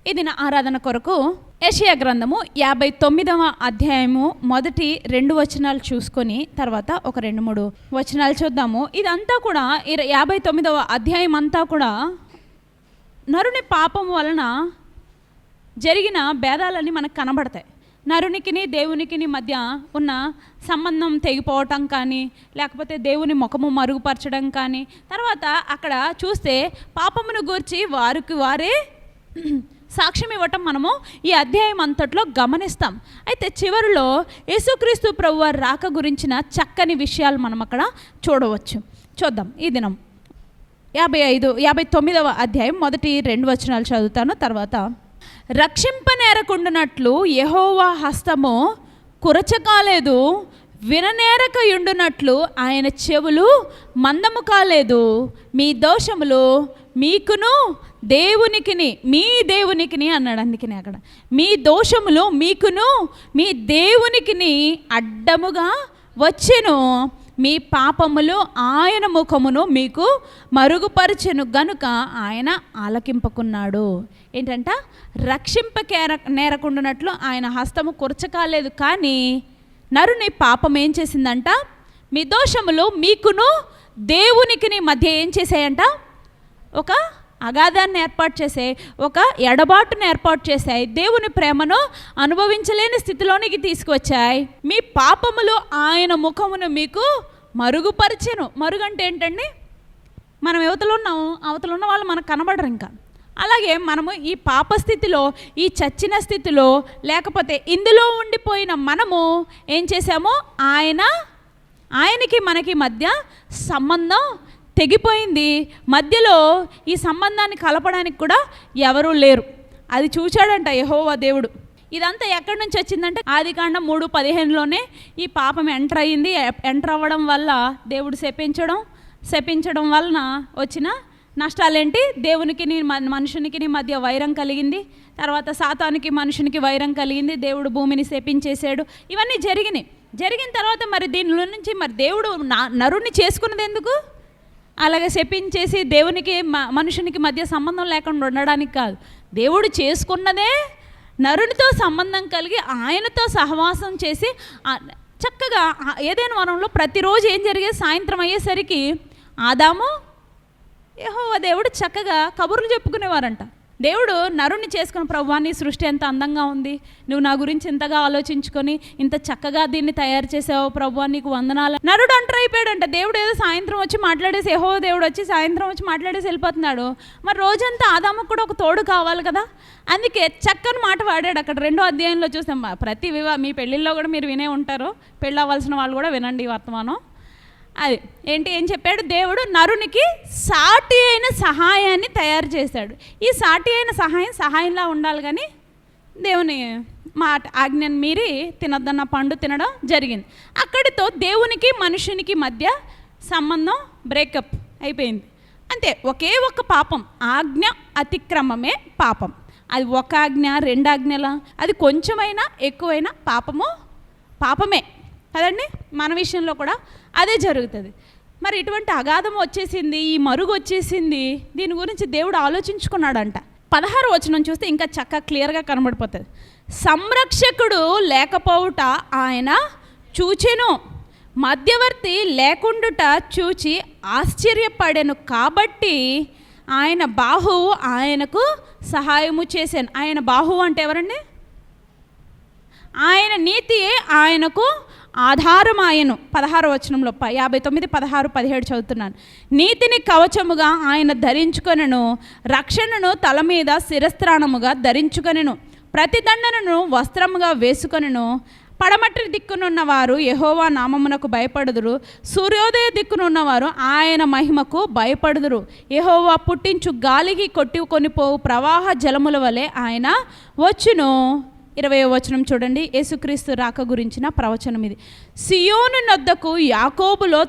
ఇది నా ఆరాధన కొరకు యెషయా గ్రంథము 59వ అధ్యాయము మొదటి 2 వచనాలు చూసుకొని తర్వాత ఒక 2-3 వచనాలు చూద్దాము. ఇదంతా కూడా 59వ అధ్యాయం అంతా కూడా నరుని పాపం వలన జరిగిన భేదాలన్నీ మనకు కనబడతాయి. నరునికిని దేవునికిని మధ్య ఉన్న సంబంధం తెగిపోవటం కానీ, లేకపోతే దేవుని ముఖము మరుగుపరచడం కానీ, తర్వాత అక్కడ చూస్తే పాపమును గూర్చి వారికి వారే సాక్ష్యం ఇవ్వటం మనము ఈ అధ్యాయం అంతట్లో గమనిస్తాం. అయితే చివరిలో యేసుక్రీస్తు ప్రభువారి రాక గురించిన చక్కని విషయాలు మనం అక్కడ చూడవచ్చు. చూద్దాం. ఈ దినం 59వ అధ్యాయం మొదటి 2 వచనాలు చదువుతాను. తర్వాత రక్షింపనేరకుండునట్లు యెహోవా హస్తము కురచకాలేదు, విననేరకయుండునట్లు ఆయన చెవులు మందము కాలేదు. మీ దోషములు మీకును దేవునికిని, మీ దేవునికిని అన్నాడు. అందుకని అక్కడ మీ దోషములు మీకును మీ దేవునికిని అడ్డముగా వచ్చెను, మీ పాపములు ఆయన ముఖమును మీకు మరుగుపరచెను గనుక ఆయన ఆలకింపకున్నాడు. ఏంటంట? నేరకుండానట్లు ఆయన హస్తము కురచకాలేదు, కానీ నరుని పాపం ఏం చేసిందంట? మీ దోషములు మీకును దేవునికిని మధ్య ఏం చేసాయంట? ఒక అగాధాన్ని ఏర్పాటు చేసాయి, ఒక ఎడబాటును ఏర్పాటు చేశాయి, దేవుని ప్రేమను అనుభవించలేని స్థితిలోనికి తీసుకువచ్చాయి. మీ పాపములు ఆయన ముఖమును మీకు మరుగుపరిచెను. మరుగంటే ఏంటండి? మనం యువతలో ఉన్నాము, అవతల ఉన్న వాళ్ళు మనకు కనబడరు. ఇంకా అలాగే మనము ఈ పాప స్థితిలో, ఈ చచ్చిన స్థితిలో, లేకపోతే ఇందులో ఉండిపోయిన మనము ఏం చేశామో, ఆయనకి మనకి మధ్య సంబంధం తెగిపోయింది. మధ్యలో ఈ సంబంధాన్ని కలపడానికి కూడా ఎవరూ లేరు. అది చూచాడంట యెహోవా దేవుడు. ఇదంతా ఎక్కడి నుంచి వచ్చిందంటే ఆదికాండం 3:15లోనే ఈ పాపం ఎంటర్ అయ్యింది. ఎంటర్ అవ్వడం వల్ల దేవుడు శపించడం వలన వచ్చిన నష్టాలేంటి? దేవునికి మనుషునికి మధ్య వైరం కలిగింది. తర్వాత సాతానికి మనుషునికి వైరం కలిగింది. దేవుడు భూమిని శపించేశాడు. ఇవన్నీ జరిగిన తర్వాత మరి దీనిలో నుంచి మరి దేవుడు నరుణ్ణి చేసుకున్నది ఎందుకు? అలాగే శపించేసి దేవునికి మనుషునికి మధ్య సంబంధం లేకుండా ఉండడానికి కాదు. దేవుడు చేసుకున్నదే నరునితో సంబంధం కలిగి ఆయనతో సహవాసం చేసి చక్కగా ఏదైనా వనంలో ప్రతిరోజు ఏం జరిగేది? సాయంత్రం అయ్యేసరికి ఆదాము యెహోవా దేవుడు చక్కగా కబుర్లు చెప్పుకునేవారంట. దేవుడు నరుణ్ణి చేసుకున్న, ప్రభువా నీ సృష్టి ఎంత అందంగా ఉంది, నువ్వు నా గురించి ఇంతగా ఆలోచించుకొని ఇంత చక్కగా దీన్ని తయారు చేసావు, ప్రభువా నీకు వందనాలు. నరుడు అంటర్ అయిపోయాడంట. దేవుడు ఏదో సాయంత్రం వచ్చి మాట్లాడేసి, యెహోవా దేవుడు వచ్చి సాయంత్రం వచ్చి మాట్లాడేసి వెళ్ళిపోతున్నాడు. మరి రోజంతా ఆదాముకు కూడా ఒక తోడు కావాలి కదా. అందుకే చక్కని మాట వాడాడు. అక్కడ 2వ అధ్యాయంలో చూసాం. ప్రతి మీ పెళ్ళిళ్ళలో కూడా మీరు వినే ఉంటారు, పెళ్ళి అవ్వాల్సిన వాళ్ళు కూడా వినండి ఈ వర్తమానం. అది ఏం చెప్పాడు? దేవుడు నరునికి సాటి అయిన సహాయాన్ని తయారు చేశాడు. ఈ సాటి అయిన సహాయంలా ఉండాలి, కానీ దేవుని మాట ఆజ్ఞను మీరి తినొద్దన్న పండు తినడం జరిగింది. అక్కడితో దేవునికి మనుషునికి మధ్య సంబంధం బ్రేకప్ అయిపోయింది. అంతే. ఒకే ఒక పాపం, ఆజ్ఞ అతిక్రమమే పాపం. అది ఒక ఆజ్ఞ 2 ఆజ్ఞల, అది కొంచెమైనా ఎక్కువైనా పాపమే కదండి. మన విషయంలో కూడా అదే జరుగుతుంది. మరి ఇటువంటి అగాధం వచ్చేసింది, ఈ మరుగు వచ్చేసింది. దీని గురించి దేవుడు ఆలోచించుకున్నాడంట. 16వ వచనం చూస్తే ఇంకా చక్కగా క్లియర్గా కనబడిపోతుంది. సంరక్షకుడు లేకపోవుట ఆయన చూచెను, మధ్యవర్తి లేకుండుట చూచి ఆశ్చర్యపడెను, కాబట్టి ఆయన బాహువు ఆయనకు సహాయము చేశాను. ఆయన బాహువు అంటే ఎవరండి? ఆయన నీతియే ఆయనకు ఆధారమాయను. 16వ వచనంలో 59, 16, 17 చదువుతున్నాను. నీతిని కవచముగా ఆయన ధరించుకొనెను, రక్షణను తల మీద శిరస్త్రాణముగా ధరించుకొనెను, ప్రతిదండనను వస్త్రముగా వేసుకొనెను. పడమటి దిక్కునున్నవారు యెహోవా నామమునకు భయపడుదురు, సూర్యోదయ దిక్కునున్నవారు ఆయన మహిమకు భయపడుదురు. యెహోవా పుట్టించు గాలికి కొట్టుకొనిపోవు ప్రవాహ జలముల వలె ఆయన వచ్చును. 20వ వచనం చూడండి. యేసుక్రీస్తు రాక గురించిన ప్రవచనం ఇది. సియోను నొద్దకు యాకోబులో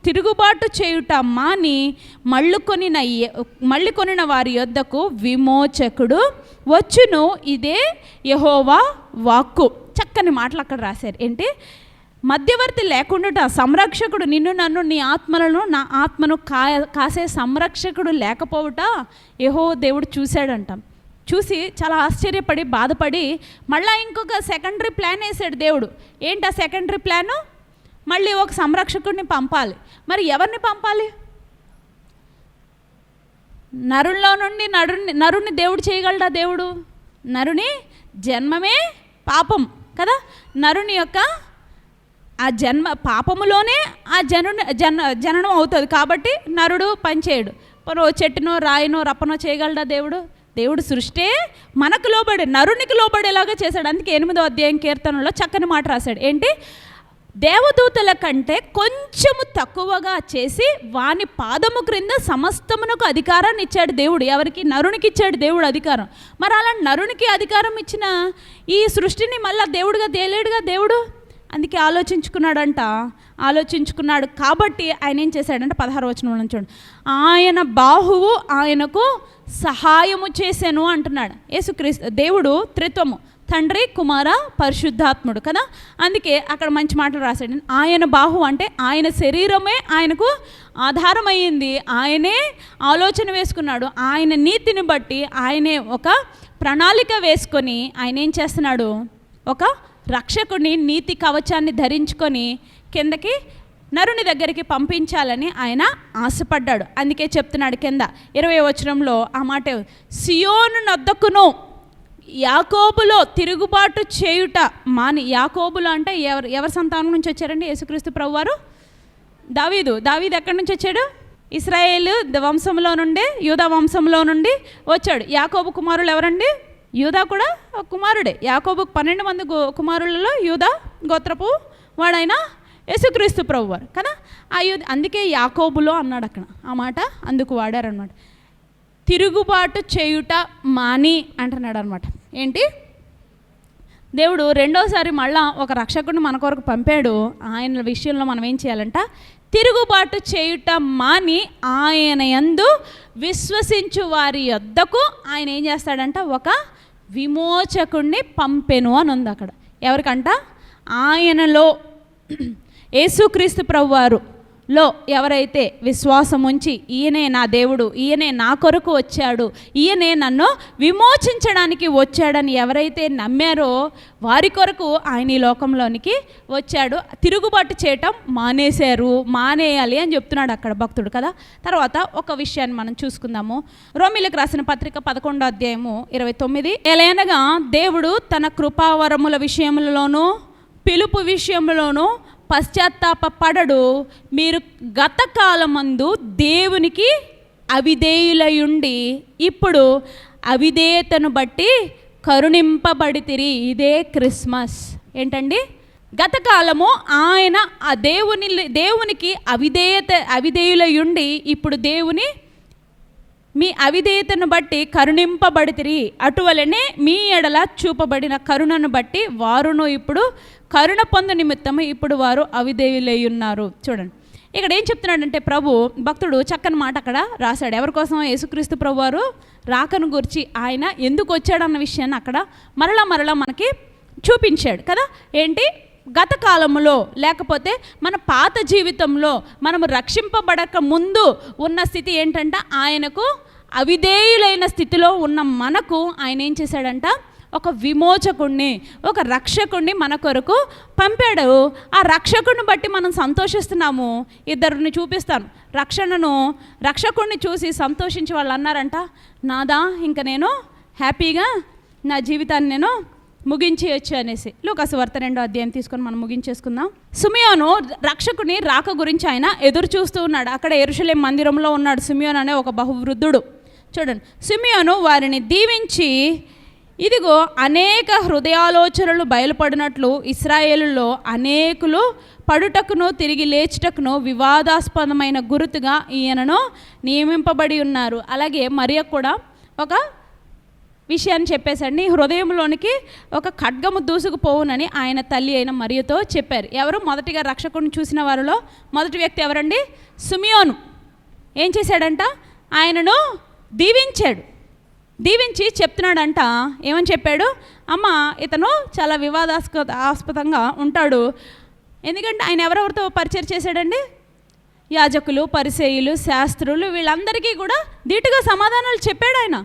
తిరుగుబాటు చేయుట మాని మళ్ళీ కొనిన వారి యొద్దకు విమోచకుడు వచ్చును. ఇదే యెహోవా వాక్కు. చక్కని మాటలు అక్కడ రాశారు. ఏంటి? మధ్యవర్తి లేకుండా సంరక్షకుడు, నిన్ను నన్ను నీ ఆత్మలను నా ఆత్మను కాసే సంరక్షకుడు లేకపోవట యెహోవా దేవుడు చూశాడంట. చూసి చాలా ఆశ్చర్యపడి బాధపడి మళ్ళీ ఇంకొక సెకండరీ ప్లాన్ వేసాడు దేవుడు. ఏంటి ఆ సెకండరీ ప్లాను? మళ్ళీ ఒక సంరక్షకుడిని పంపాలి. మరి ఎవరిని పంపాలి? నరుల్లో నుండి నరుణ్ణి దేవుడు చేయగలడా? దేవుడు నరుని జన్మమే పాపం కదా. నరుని యొక్క ఆ జన్మ పాపములోనే ఆ జననం అవుతుంది. కాబట్టి నరుడు పనిచేయడు. చెట్టునో రాయినో రప్పనో చేయగలడా దేవుడు? దేవుడు సృష్టే మనకు లోబడి నరునికి లోబడేలాగా చేశాడు. అందుకే 8వ అధ్యాయం కీర్తనలో చక్కని మాట రాశాడు. ఏంటి? దేవదూతల కంటే కొంచెము తక్కువగా చేసి వాని పాదము క్రింద సమస్తమునకు అధికారాన్ని ఇచ్చాడు దేవుడు. ఎవరికి? నరునికి ఇచ్చాడు దేవుడు అధికారం. మరి అలా నరునికి అధికారం ఇచ్చిన ఈ సృష్టిని మళ్ళీ దేవుడుగా తేలేడుగా దేవుడు. అందుకే ఆలోచించుకున్నాడు కాబట్టి ఆయన ఏం చేశాడంటే 16వ వచనంలో చూడండి, ఆయన బాహువు ఆయనకు సహాయము చేశాను అంటున్నాడు. యేసుక్రీస్తు దేవుడు త్రిత్వము, తండ్రి, కుమార, పరిశుద్ధాత్ముడు కదా. అందుకే అక్కడ మంచి మాటలు రాశాడు. ఆయన బాహు అంటే ఆయన శరీరమే ఆయనకు ఆధారమయ్యింది. ఆయనే ఆలోచన వేసుకున్నాడు. ఆయన నీతిని బట్టి ఆయనే ఒక ప్రణాళిక వేసుకొని ఆయన ఏం చేస్తున్నాడు? ఒక రక్షకుడిని, నీతి కవచాన్ని ధరించుకొని కిందకి నరుని దగ్గరికి పంపించాలని ఆయన ఆశపడ్డాడు. అందుకే చెప్తున్నాడు కింద 20వ వచనంలో ఆ మాట, సియోను నొద్దకును యాకోబులో తిరుగుబాటు చేయుట మాని. యాకోబులో అంటే ఎవరి సంతానం నుంచి వచ్చారండి? యేసుక్రీస్తు ప్రభువారు దావీదు ఎక్కడి నుంచి వచ్చాడు? ఇశ్రాయేలు వంశంలో నుండి, యూదా వంశంలో నుండి వచ్చాడు. యాకోబు కుమారులు ఎవరండి? యూదా కూడా ఒక కుమారుడే. యాకోబుకు 12 మంది కుమారులలో యూదా గోత్రపు వాడైన యేసుక్రీస్తు ప్రభువారు కదా. అందుకే యాకోబులో అన్నాడు అక్కడ ఆ మాట, అందుకు వాడారనమాట. తిరుగుబాటు చేయుట మాని అంటున్నాడు అనమాట. ఏంటి? దేవుడు రెండోసారి మళ్ళా ఒక రక్షకుడిని మన కొరకు పంపాడు. ఆయన విషయంలో మనం ఏం చేయాలంట? తిరుగుబాటు చేయుట మాని ఆయన యందు విశ్వసించు వారి యొద్దకు ఆయన ఏం చేస్తాడంట? ఒక విమోచకుణ్ణి పంపెను అని ఉంది అక్కడ. ఎవరికంట? ఆయనలో, యేసుక్రీస్తు ప్రభువారులో ఎవరైతే విశ్వాసం ఉంచి ఈయనే నా దేవుడు, ఈయనే నా కొరకు వచ్చాడు, ఈయనే నన్ను విమోచించడానికి వచ్చాడని ఎవరైతే నమ్మారో వారి కొరకు ఆయన ఈ లోకంలోనికి వచ్చాడు. తిరుగుబాటు చేయటం మానేయాలి అని చెప్తున్నాడు అక్కడ భక్తుడు కదా. తర్వాత ఒక విషయాన్ని మనం చూసుకుందాము. రోమీలకు రాసిన పత్రిక 11వ అధ్యాయము 29. ఎలాగనగా దేవుడు తన కృపావరముల విషయంలోనూ పిలుపు విషయంలోనూ పశ్చాత్తాపపడడు. మీరు గత కాలమందు దేవునికి అవిధేయులయుండి ఇప్పుడు అవిధేయతను బట్టి కరుణింపబడితిరి. ఇదే క్రిస్మస్. ఏంటండి? గత కాలము ఆయన ఆ దేవునికి అవిధేయులయుండి ఇప్పుడు దేవుని మీ అవిధేయతను బట్టి కరుణింపబడితిరి. అటువలనే మీ ఎడల చూపబడిన కరుణను బట్టి వారును ఇప్పుడు కరుణ పొందు నిమిత్తము ఇప్పుడు వారు అవిధేయులై ఉన్నారు. చూడండి ఇక్కడ ఏం చెప్తున్నాడంటే భక్తుడు చక్కని మాట అక్కడ రాశాడు. ఎవరి కోసం? యేసుక్రీస్తు ప్రభు వారు రాకను గురించి, ఆయన ఎందుకు వచ్చాడన్న విషయాన్ని అక్కడ మరలా మనకి చూపించాడు కదా. ఏంటి? గత కాలంలో లేకపోతే మన పాత జీవితంలో మనము రక్షింపబడక ముందు ఉన్న స్థితి ఏంటంట? ఆయనకు అవిధేయులైన స్థితిలో ఉన్న మనకు ఆయన ఏం చేశాడంట? ఒక విమోచకుణ్ణి, ఒక రక్షకుణ్ణి మన కొరకు పంపాడు. ఆ రక్షకుడిని బట్టి మనం సంతోషిస్తున్నాము. ఇద్దరిని చూపిస్తాను. రక్షకుడిని చూసి సంతోషించి వాళ్ళు అన్నారంట, నాదా ఇంక నేను హ్యాపీగా నా జీవితాన్ని నేను ముగించేయచ్చు అనేసి. లూకాసు వార్త 2వ అధ్యాయం తీసుకొని మనం ముగించేసుకుందాం. సిమియోను రక్షకుని రాక గురించి ఆయన ఎదురు చూస్తూ ఉన్నాడు. అక్కడ యెరూషలేము మందిరంలో ఉన్నాడు సిమియోను అనే ఒక బహువృద్ధుడు. చూడండి, సిమియోను వారిని దీవించి, ఇదిగో అనేక హృదయాలోచనలు బయలుపడినట్లు ఇశ్రాయేలులో అనేకులు పడుటకును తిరిగి లేచుటకును వివాదాస్పదమైన గుర్తుగా ఈయనను నియమింపబడి ఉన్నారు. అలాగే మరియ కూడా ఒక విషయాన్ని చెప్పేశాడు. నీ హృదయంలోనికి ఒక ఖడ్గము దూసుకుపోవునని ఆయన తల్లి అయిన మరియతో చెప్పారు. ఎవరు? మొదటిగా రక్షకుడిని చూసిన వారిలో మొదటి వ్యక్తి ఎవరండి? సిమియోను. ఏం చేశాడంట? ఆయనను దీవించి చెప్తున్నాడంట. ఏమని చెప్పాడు? అమ్మ, ఇతను చాలా వివాదాస్పదంగా ఉంటాడు. ఎందుకంటే ఆయన ఎవరెవరితో పరిచయం చేశాడండి? యాజకులు, పరిసయ్యులు, శాస్త్రులు, వీళ్ళందరికీ కూడా ధీటుగా సమాధానాలు చెప్పాడు ఆయన.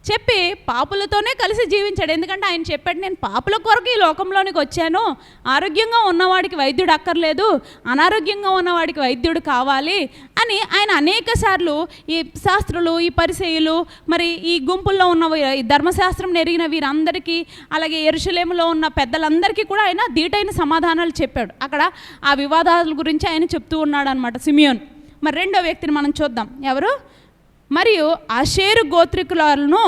చెప్పి పాపులతోనే కలిసి జీవించాడు. ఎందుకంటే ఆయన చెప్పాడు, నేను పాపుల కొరకు ఈ లోకంలోనికి వచ్చాను, ఆరోగ్యంగా ఉన్నవాడికి వైద్యుడు అక్కర్లేదు, అనారోగ్యంగా ఉన్నవాడికి వైద్యుడు కావాలి అని ఆయన అనేక సార్లు ఈ శాస్త్రులు, ఈ పరిసయ్యులు, మరి ఈ గుంపుల్లో ఉన్న ఈ ధర్మశాస్త్రం ఎరిగిన వీరందరికీ, అలాగే యెరూషలేములో ఉన్న పెద్దలందరికీ కూడా ఆయన ధీటైన సమాధానాలు చెప్పాడు. అక్కడ ఆ వివాదాల గురించి ఆయన చెప్తూ ఉన్నాడు అనమాట సిమియోన్. మరి రెండో వ్యక్తిని మనం చూద్దాం. ఎవరు? మరియు ఆషేరు గోత్రికులను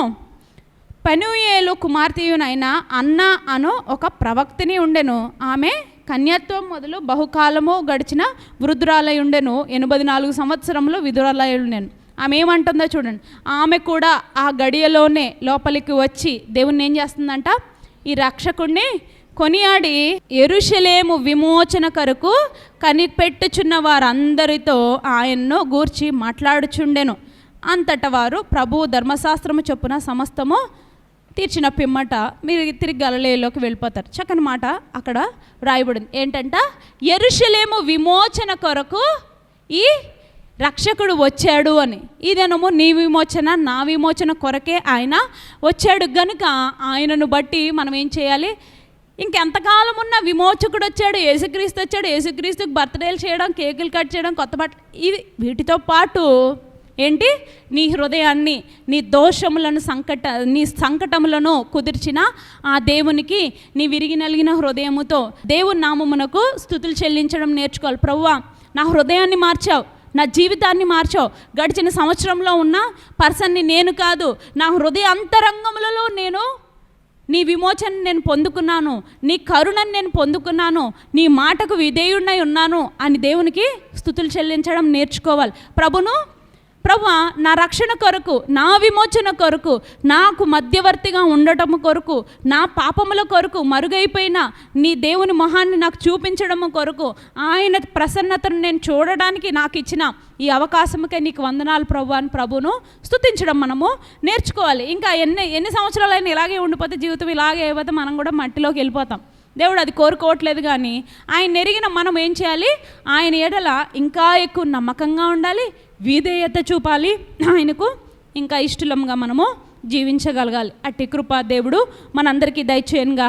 పెనూయేలు కుమార్తెయునైన అన్న అను ఒక ప్రవక్తిని ఉండెను. ఆమె కన్యత్వం మొదలు బహుకాలము గడిచిన వృద్ధురాలై ఉండెను. 84 సంవత్సరంలో విధురాలై ఉండెను. ఆమె ఏమంటుందో చూడండి. ఆమె కూడా ఆ గడియలోనే లోపలికి వచ్చి దేవుణ్ణి ఏం చేస్తుందంట? ఈ రక్షకుణ్ణి కొనియాడి యెరూషలేము విమోచన కొరకు కనిపెట్టుచున్న వారందరితో ఆయన్ను గూర్చి మాట్లాడుచుండెను. అంతటా వారు ప్రభువు ధర్మశాస్త్రము చొప్పున సమస్తము తీర్చిన పిమ్మట మీరు తిరిగి గలిలయలోకి వెళ్ళిపోతారు. చక్కని మాట అక్కడ వ్రాయబడింది. ఏంటంట? యెరూషలేము విమోచన కొరకు ఈ రక్షకుడు వచ్చాడు అని. ఇదేనము నీ విమోచన, నా విమోచన కొరకే ఆయన వచ్చాడు గనుక ఆయనను బట్టి మనం ఏం చేయాలి? ఇంకెంతకాలం ఉన్న విమోచకుడు వచ్చాడు, యేసుక్రీస్తు వచ్చాడు, యేసుక్రీస్తుకి బర్త్డేలు చేయడం, కేకులు కట్ చేయడం, కొత్త బట్టలు, ఇవి వీటితో పాటు ఏంటి? నీ హృదయాన్ని, నీ దోషములను, నీ సంకటములను కుదిర్చిన ఆ దేవునికి నీ విరిగి నలిగిన హృదయముతో దేవుని నామమునకు స్తుతులు చెల్లించడం నేర్చుకోవాలి. ప్రభువా, నా హృదయాన్ని మార్చావు, నా జీవితాన్ని మార్చావు. గడిచిన సంవత్సరంలో ఉన్న పర్సన్ని నేను కాదు, నా హృదయ అంతరంగములలో నేను నీ విమోచన నేను పొందుకున్నాను, నీ కరుణను నేను పొందుకున్నాను, నీ మాటకు విధేయుడినై ఉన్నాను అని దేవునికి స్తుతులు చెల్లించడం నేర్చుకోవాలి. ప్రభువా, నా రక్షణ కొరకు, నా విమోచన కొరకు, నాకు మధ్యవర్తిగా ఉండటం కొరకు, నా పాపముల కొరకు, మరుగైపోయిన నీ దేవుని మొహాన్ని నాకు చూపించడం కొరకు, ఆయన ప్రసన్నతను నేను చూడడానికి నాకు ఇచ్చిన ఈ అవకాశంకే నీకు వందనాలు ప్రభు అని ప్రభును స్తుతించడం మనము నేర్చుకోవాలి. ఇంకా ఎన్ని సంవత్సరాలైనా ఇలాగే ఉండిపోతే, జీవితం ఇలాగే అయిపోతే మనం కూడా మట్టిలోకి వెళ్ళిపోతాం. దేవుడు అది కోరుకోవట్లేదు. కానీ ఆయన ఎరిగిన మనం ఏం చేయాలి? ఆయన ఎడల ఇంకా ఎక్కువ నమ్మకంగా ఉండాలి, విధేయత చూపాలి, ఆయనకు ఇంకా ఇష్టలంగా మనము జీవించగలగాలి. అట్టి కృప దేవుడు మనందరికీ దయచేయనుగా.